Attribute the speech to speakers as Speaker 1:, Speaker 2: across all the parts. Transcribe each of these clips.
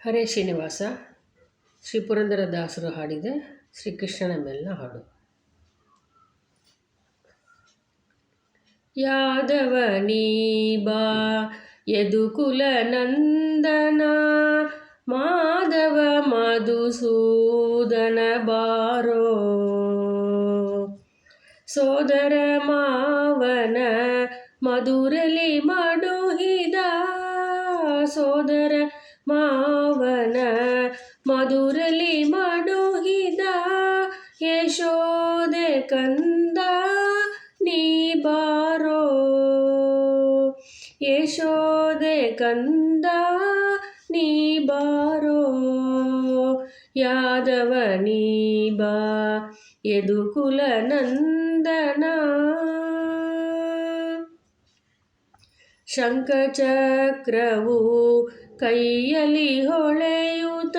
Speaker 1: ಹರೇ ಶ್ರೀನಿವಾಸ. ಶ್ರೀ ಪುರಂದರದಾಸರು ಹಾಡಿದ ಶ್ರೀಕೃಷ್ಣನ ಮೇಲಿನ ಹಾಡು. ಯಾದವನೀ ಬಾ ಯದುಕುಲ ನಂದನ, ಮಾಧವ ಮಧುಸೂದನ ಬಾರೋ. ಸೋದರ ಮಾವನ ಮಧುರಲಿ ಮಡುಹಿದ, ಸೋದರ ಮಾವನ ಮಧುರಲಿ ಮಡುಹಿದ, ಯಶೋದೆ ಕಂದ ನೀ ಬಾರೋ. ಯಶೋದೆ ಕಂದ ನೀ ಬಾರೋ. ಯಾದವನೀ ಬಾ ಯದುಕುಲ ನಂದನ. ಶಂಖಚಕ್ರವು ಕೈಯಲ್ಲಿ ಹೊಳೆಯುತ್ತ,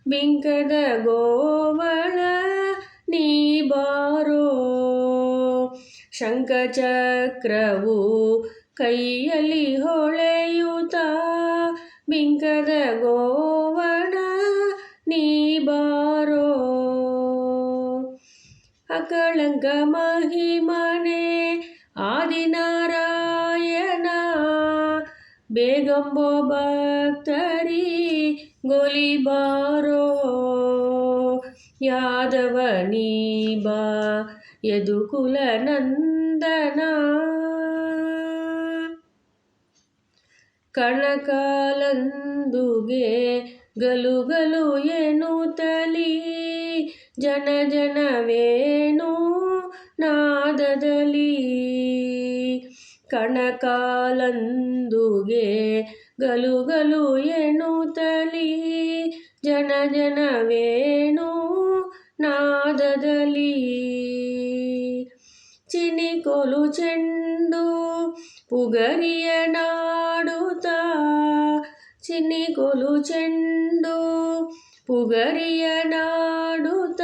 Speaker 1: ಬಿಂಕದ ಗೋವಳ ನೀ ಬಾರೋ. ಶಂಖಚಕ್ರವು ಕೈಯಲ್ಲಿ ಹೊಳೆಯುತ್ತ, ಬಿಂಕದ ಗೋವಳ ನೀ ಬಾರೋ. ಅಕಳಂಕ ಮಹಿಮನೆ ಆದಿನಾರಾಯಣ, ಬೇಗಂಬೋ ಭಕ್ತರಿ ಗೊಲಿ ಬಾರೋ. ಯಾದವನೀ ಬಾ ಯದುಕುಲ ನಂದನ. ಕಣಕಾಲಂದುಗೆ ಗಲುಗಲು ಎನ್ನುತ್ತಲಿ, ಜನ ಜನವೇಣು ನಾದದಲ್ಲಿ. ಕಣಕಾಲಂದುಗೆ ಗಲುಗಲು ಎನ್ನುತ್ತಲಿ, ಜನ ಜನವೇಣು ನಾದದಲ್ಲಿ. ಚಿನಿಕೋಲು ಚೆಂಡು ಪುಗರಿಯ ನಾಡುತ್ತ, ಚಿನಿಕೋಲು ಚೆಂಡು ಪುಗರಿಯ ನಾಡುತ್ತ,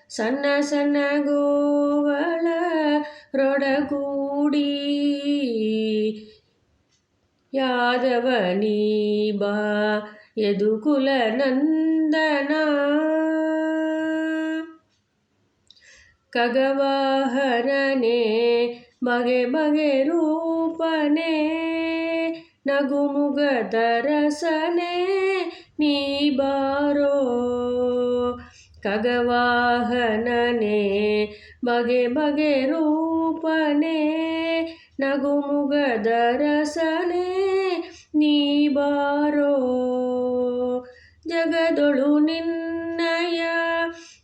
Speaker 1: ಸಣ್ಣ ಸಣ್ಣ ಗೋವಳ ರೊಡಗೂಡಿ. ಯಾದವನೀ ಬಾ ಯದುಕುಲ ನಂದನ. ಖಗವಾಹನನೇ ಬಗೆ ಬಗೆ ರೂಪನೇ, ನಗುಮುಗದ ರಸನೆ ನೀ ಬಾರೋ. ಖಗವಾಹನನೇ ಬಗೆ ಬಗೆ ರೂಪನೇ, ನಗುಮುಗದ ರಸನೆ ನೀ ಬಾರೋ. ಜಗದೊಳು ನಿನ್ನಯ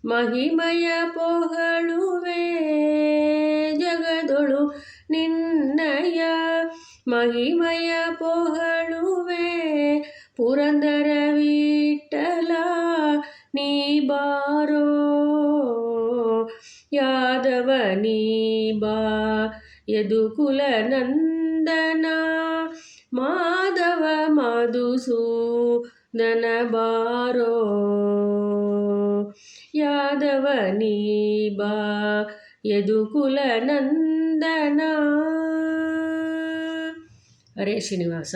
Speaker 1: ಮಹಿಮಯ ಪೊಗಳುವೆ, ಜಗದೊಳು ನಿನ್ನಯ ಮಹಿಮಯ ಪೊಗಳುವೆ, ಪುರಂದರ ವಿಠಲ ನೀ ಬಾರೋ. ಯಾದವನೀ ಬಾ ಯದುಕುಲ ನಂದನ, ಮಾಧವ ಮಧುಸೂದನ ಬಾರೋ. ಯಾದವನೀ ಬಾ ಯದುಕುಲ ನಂದನ. ಹರೇ ಶ್ರೀನಿವಾಸ.